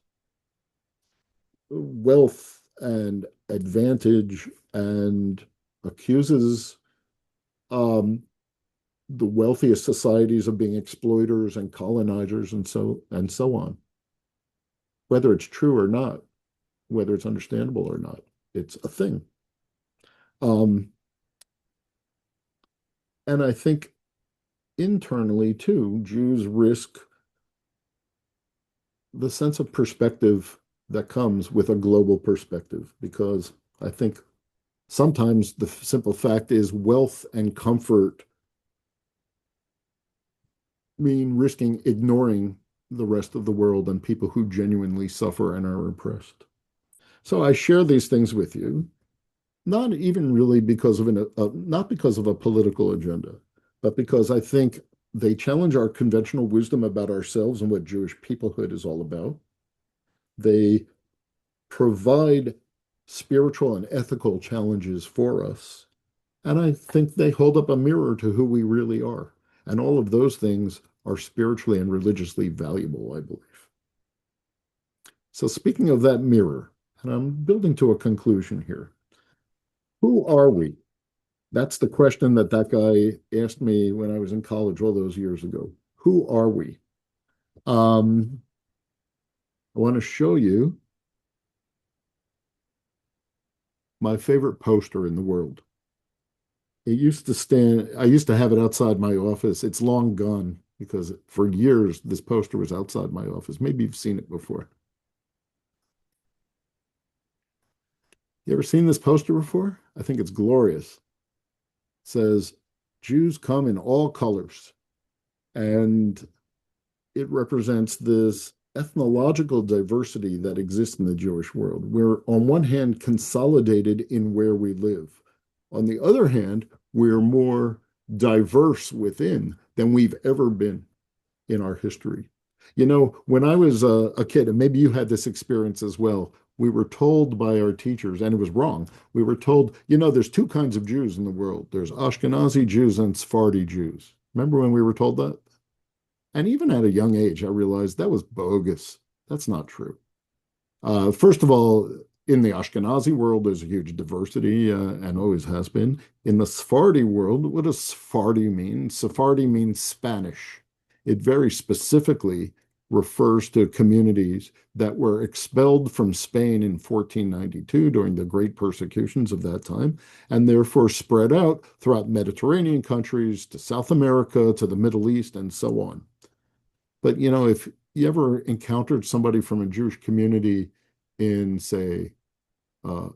Speaker 2: wealth and advantage and accuses the wealthiest societies of being exploiters and colonizers and so on. Whether it's true or not, whether it's understandable or not, it's a thing. And I think internally too, Jews risk the sense of perspective that comes with a global perspective, because I think sometimes the simple fact is wealth and comfort mean risking ignoring the rest of the world and people who genuinely suffer and are oppressed. So I share these things with you, not even really because of not because of a political agenda, but because I think they challenge our conventional wisdom about ourselves and what Jewish peoplehood is all about. They provide spiritual and ethical challenges for us. And I think they hold up a mirror to who we really are. And all of those things are spiritually and religiously valuable, I believe. So speaking of that mirror, and I'm building to a conclusion here, who are we? That's the question that guy asked me when I was in college all those years ago. Who are we? I want to show you my favorite poster in the world. It used to stand, I used to have it outside my office. It's long gone because for years this poster was outside my office. Maybe you've seen it before. You ever seen this poster before? I think it's glorious. It says, Jews come in all colors. And it represents this ethnological diversity that exists in the Jewish world. We're, on one hand, consolidated in where we live. On the other hand, we're more diverse within than we've ever been in our history. You know, when I was a kid, and maybe you had this experience as well, we were told by our teachers, and it was wrong. We were told, you know, there's two kinds of Jews in the world. There's Ashkenazi Jews and Sephardi Jews. Remember when we were told that? And even at a young age, I realized that was bogus. That's not true. First of all, in the Ashkenazi world, there's a huge diversity and always has been. In the Sephardi world, what does Sephardi mean? Sephardi means Spanish. It very specifically refers to communities that were expelled from Spain in 1492 during the great persecutions of that time, and therefore spread out throughout Mediterranean countries to South America, to the Middle East, and so on. But, you know, if you ever encountered somebody from a Jewish community in, say,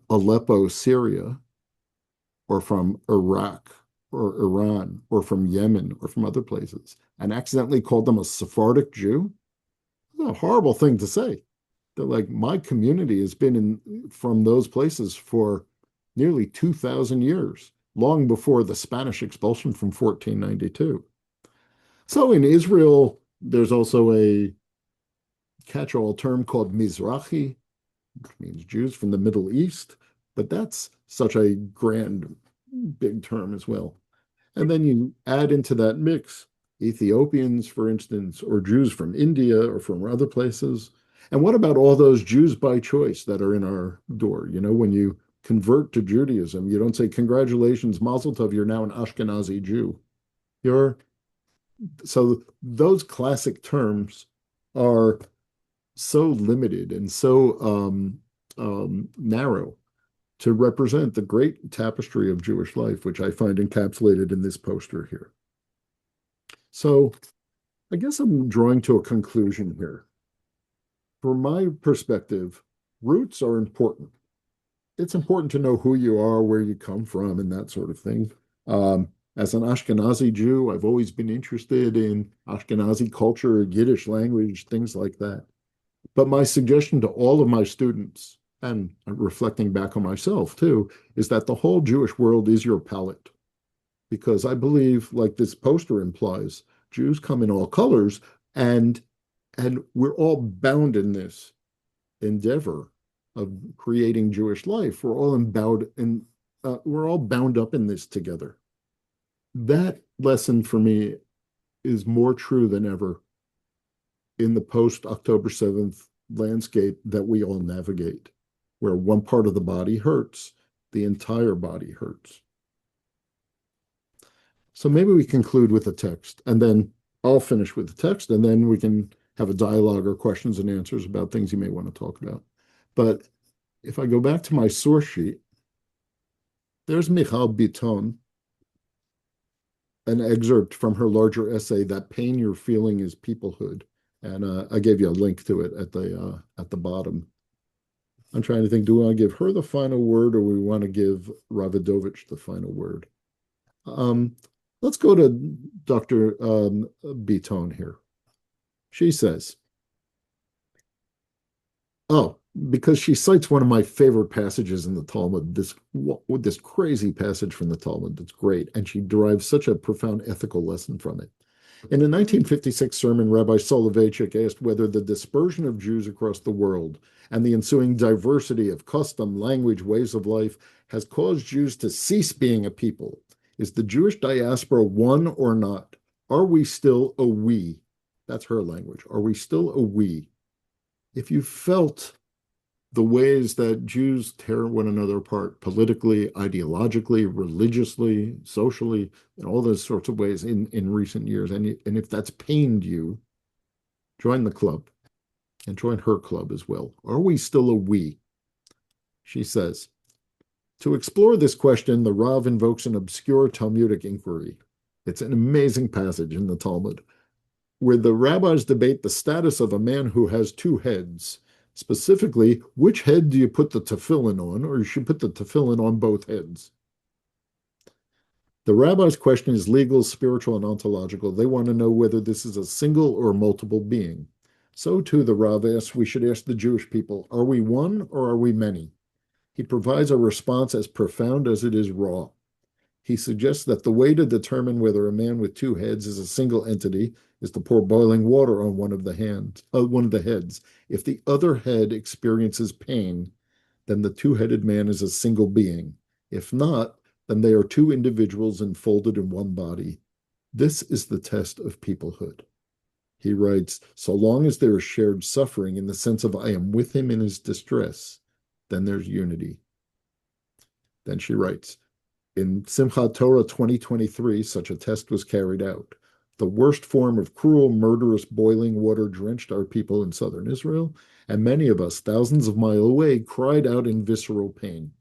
Speaker 2: Aleppo, Syria, or from Iraq or Iran or from Yemen or from other places, and accidentally called them a Sephardic Jew, it's a horrible thing to say. They're like, my community has been from those places for nearly 2,000 years, long before the Spanish expulsion from 1492. So in Israel, there's also a catch-all term called Mizrahi, which means Jews from the Middle East, but that's such a grand, big term as well. And then you add into that mix Ethiopians, for instance, or Jews from India or from other places. And what about all those Jews by choice that are in our door? You know, when you convert to Judaism, you don't say, congratulations, Mazel Tov, you're now an Ashkenazi Jew. So those classic terms are so limited and so narrow to represent the great tapestry of Jewish life, which I find encapsulated in this poster here. So I guess I'm drawing to a conclusion here. From my perspective, roots are important. It's important to know who you are, where you come from, and that sort of thing. As an Ashkenazi Jew, I've always been interested in Ashkenazi culture, Yiddish language, things like that. But my suggestion to all of my students, and reflecting back on myself too, is that the whole Jewish world is your palette. Because I believe, like this poster implies, Jews come in all colors, and we're all bound in this endeavor of creating Jewish life. We're all we're all bound up in this together. That lesson for me is more true than ever in the post-October 7th landscape that we all navigate, where one part of the body hurts, the entire body hurts. So maybe we conclude with a text, and then I'll finish with the text, and then we can have a dialogue or questions and answers about things you may want to talk about. But if I go back to my source sheet, there's Michal Biton, an excerpt from her larger essay, That Pain You're Feeling is Peoplehood. And I gave you a link to it at the bottom. I'm trying to think, do we want to give her the final word, or we want to give Rawidowicz the final word? Let's go to Dr. Biton here. She says, because she cites one of my favorite passages in the Talmud, this crazy passage from the Talmud that's great, and she derives such a profound ethical lesson from it. In a 1956 sermon, Rabbi Soloveitchik asked whether the dispersion of Jews across the world and the ensuing diversity of custom, language, ways of life has caused Jews to cease being a people. Is the Jewish diaspora one or not? Are we still a we? That's her language. Are we still a we? If you felt the ways that Jews tear one another apart politically, ideologically, religiously, socially, in all those sorts of ways in recent years, and if that's pained you, join the club and join her club as well. Are we still a we? She says, to explore this question, the Rav invokes an obscure Talmudic inquiry. It's an amazing passage in the Talmud, where the rabbis debate the status of a man who has two heads. Specifically, which head do you put the tefillin on, or you should put the tefillin on both heads? The rabbi's question is legal, spiritual, and ontological. They want to know whether this is a single or multiple being. So too, the Rav asks, we should ask the Jewish people, are we one or are we many? He provides a response as profound as it is raw. He suggests that the way to determine whether a man with two heads is a single entity is to pour boiling water on one of the heads. If the other head experiences pain, then the two-headed man is a single being. If not, then they are two individuals enfolded in one body. This is the test of peoplehood. He writes, so long as there is shared suffering in the sense of I am with him in his distress, then there's unity. Then she writes, in Simchat Torah 2023, such a test was carried out. The worst form of cruel, murderous, boiling water drenched our people in southern Israel, and many of us, thousands of miles away, cried out in visceral pain.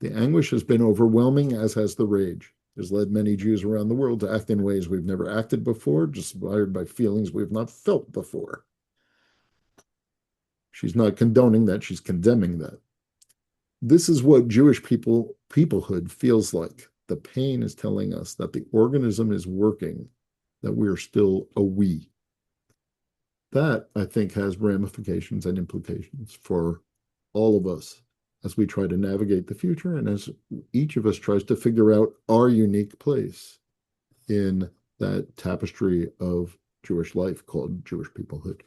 Speaker 2: The anguish has been overwhelming, as has the rage. It has led many Jews around the world to act in ways we've never acted before, just inspired by feelings we've not felt before. She's not condoning that, she's condemning that. This is what Jewish peoplehood feels like. The pain is telling us that the organism is working, that we are still a we. That, I think, has ramifications and implications for all of us as we try to navigate the future and as each of us tries to figure out our unique place in that tapestry of Jewish life called Jewish peoplehood.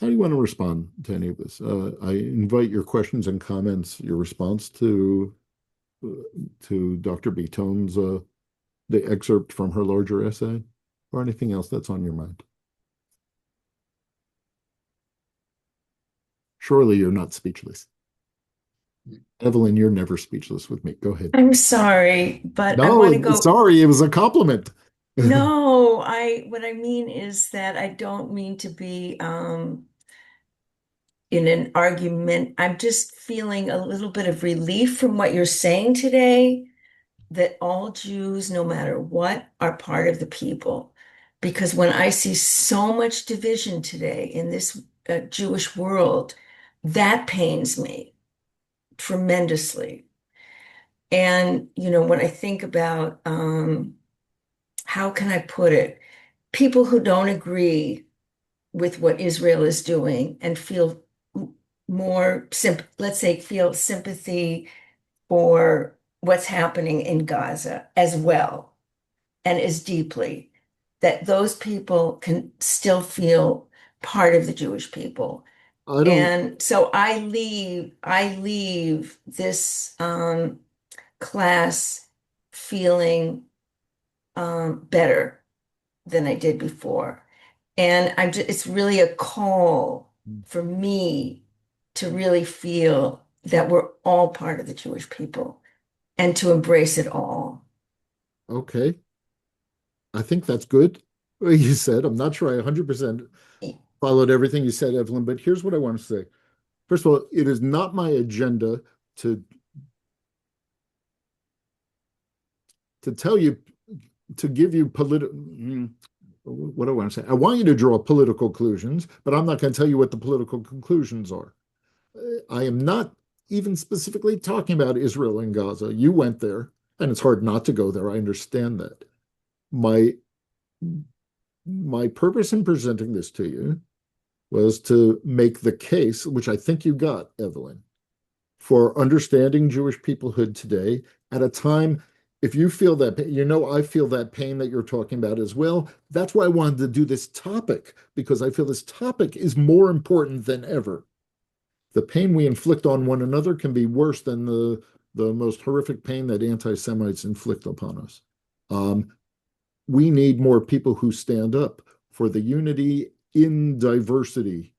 Speaker 2: How do you want to respond to any of this? I invite your questions and comments, your response to Dr. Bitone's the excerpt from her larger essay, or anything else that's on your mind. Surely you're not speechless. Evelyn, you're never speechless with me. Go ahead.
Speaker 4: I'm sorry, but I
Speaker 2: No,
Speaker 4: want to go.
Speaker 2: sorry, it was a compliment.
Speaker 4: No, what I mean is that I don't mean to be in an argument. I'm just feeling a little bit of relief from what you're saying today, that all Jews, no matter what, are part of the people. Because when I see so much division today in this Jewish world, that pains me tremendously. And, when I think about, how can I put it? People who don't agree with what Israel is doing and feel more, let's say, feel sympathy for what's happening in Gaza as well and as deeply, that those people can still feel part of the Jewish people.
Speaker 2: I don't.
Speaker 4: And so I leave this class feeling better than I did before. And it's really a call for me to really feel that we're all part of the Jewish people and to embrace it all.
Speaker 2: Okay. I think that's good. What you said, I'm not sure I 100% followed everything you said, Evelyn, but here's what I want to say. First of all, it is not my agenda to tell you, to give you what do I want to say? I want you to draw political conclusions, but I'm not going to tell you what the political conclusions are. I am not even specifically talking about Israel and Gaza. You went there, and it's hard not to go there. I understand that. My purpose in presenting this to you was to make the case, which I think you got, Evelyn, for understanding Jewish peoplehood today at a time, if you feel that, I feel that pain that you're talking about as well. That's why I wanted to do this topic, because I feel this topic is more important than ever. The pain we inflict on one another can be worse than the most horrific pain that anti-Semites inflict upon us. we need more people who stand up for the unity in diversity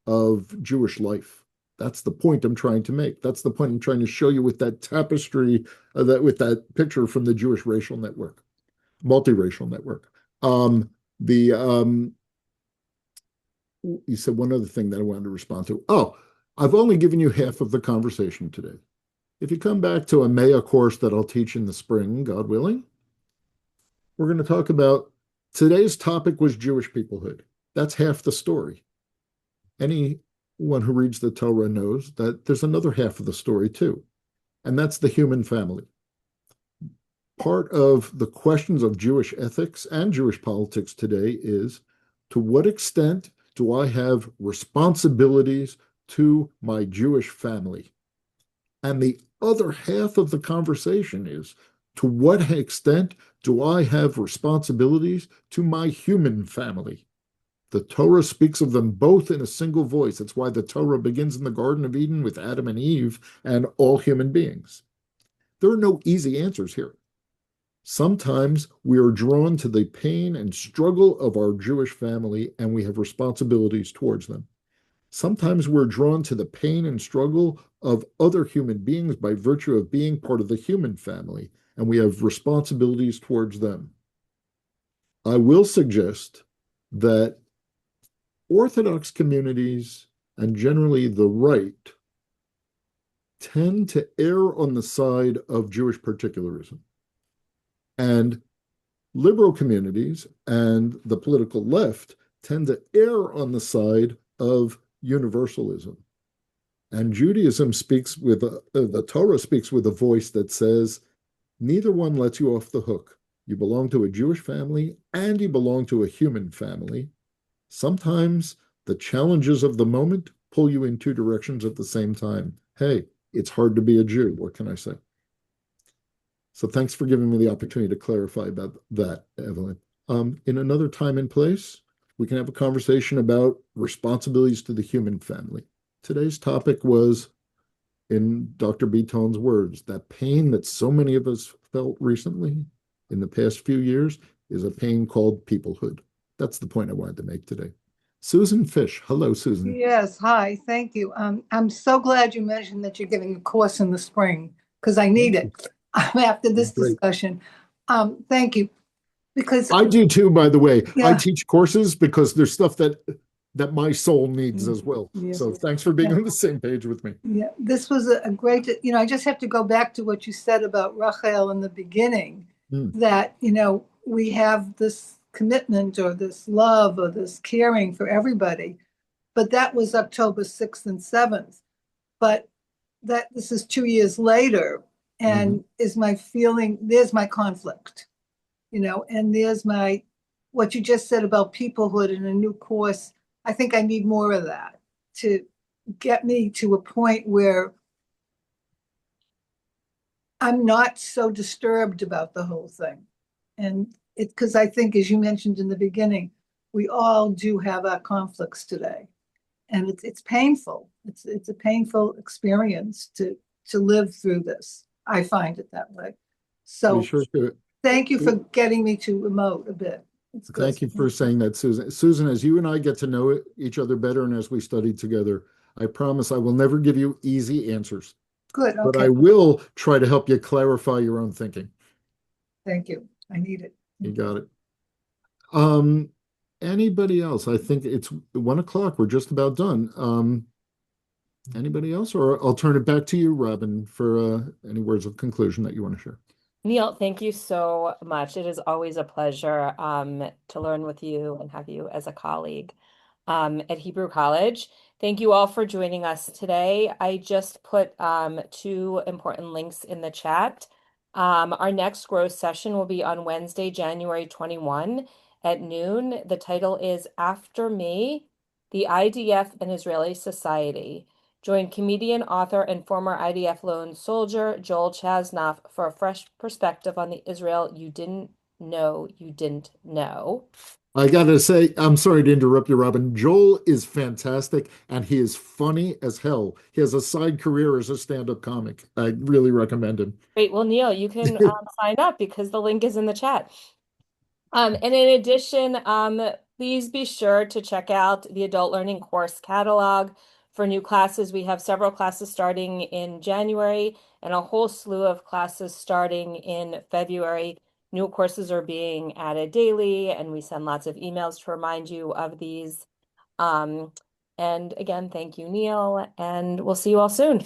Speaker 2: of Jewish life. That's the point I'm trying to make. That's the point I'm trying to show you with that tapestry, with that picture from the Jewish racial network, multiracial network. The You said one other thing that I wanted to respond to. Oh, I've only given you half of the conversation today. If you come back to a Maya course that I'll teach in the spring, God willing, we're going to talk about today's topic was Jewish peoplehood. That's half the story. Anyone who reads the Torah knows that there's another half of the story too, and that's the human family. Part of the questions of Jewish ethics and Jewish politics today is, to what extent do I have responsibilities to my Jewish family? And the other half of the conversation is, to what extent do I have responsibilities to my human family? The Torah speaks of them both in a single voice. That's why the Torah begins in the Garden of Eden with Adam and Eve and all human beings. There are no easy answers here. Sometimes we are drawn to the pain and struggle of our Jewish family, and we have responsibilities towards them. Sometimes we're drawn to the pain and struggle of other human beings by virtue of being part of the human family, and we have responsibilities towards them. I will suggest that Orthodox communities, and generally the right, tend to err on the side of Jewish particularism. And liberal communities and the political left tend to err on the side of universalism. And Judaism speaks with the Torah speaks with a voice that says, neither one lets you off the hook. You belong to a Jewish family and you belong to a human family. Sometimes the challenges of the moment pull you in two directions at the same time. Hey, it's hard to be a Jew. What can I say? So thanks for giving me the opportunity to clarify about that, Evelyn. In another time and place, we can have a conversation about responsibilities to the human family. Today's topic was, in Dr. Beaton's words, that pain that so many of us felt recently in the past few years is a pain called peoplehood. That's the point I wanted to make today. Susan Fish. Hello, Susan.
Speaker 6: Yes, hi, thank you. I'm so glad you mentioned that you're giving a course in the spring, because I need it after this discussion. Thank you. Because
Speaker 2: I do too, by the way.
Speaker 6: Yeah.
Speaker 2: I teach courses because there's stuff that my soul needs as well.
Speaker 6: Yeah.
Speaker 2: So thanks for being on the same page with me.
Speaker 6: Yeah, this was a great, I just have to go back to what you said about Rachel in the beginning, that, we have this commitment or this love or this caring for everybody. But that was October 6th and 7th. But this is 2 years later, and is my feeling, there's my conflict, and there's what you just said about peoplehood in a new course. I think I need more of that to get me to a point where I'm not so disturbed about the whole thing. And because I think, as you mentioned in the beginning, we all do have our conflicts today. And it's painful. It's a painful experience to live through this. I find it that way. So thank you for getting me to emote a bit.
Speaker 2: Thank you for saying that, Susan. Susan, as you and I get to know each other better and as we study together, I promise I will never give you easy answers.
Speaker 6: Good. Okay.
Speaker 2: But I will try to help you clarify your own thinking.
Speaker 6: Thank you. I need it.
Speaker 2: You got it. Anybody else? I think it's 1 o'clock. We're just about done. Anybody else? Or I'll turn it back to you, Robin, for any words of conclusion that you want to share.
Speaker 1: Neal, thank you so much. It is always a pleasure to learn with you and have you as a colleague at Hebrew College. Thank you all for joining us today. I just put 2 important links in the chat. Our next growth session will be on Wednesday, January 21 at noon. The title is After Me, the IDF and Israeli Society. Join comedian, author, and former IDF lone soldier Joel Chasnoff for a fresh perspective on the Israel you didn't know you didn't know.
Speaker 2: I gotta say, I'm sorry to interrupt you, Robin. Joel is fantastic, and he is funny as hell. He has a side career as a stand-up comic. I really recommend him.
Speaker 1: Great. Well, Neal, you can sign up because the link is in the chat. And in addition, please be sure to check out the Adult Learning course catalog for new classes. We have several classes starting in January and a whole slew of classes starting in February. New courses are being added daily, and we send lots of emails to remind you of these. And again, thank you, Neal, and we'll see you all soon.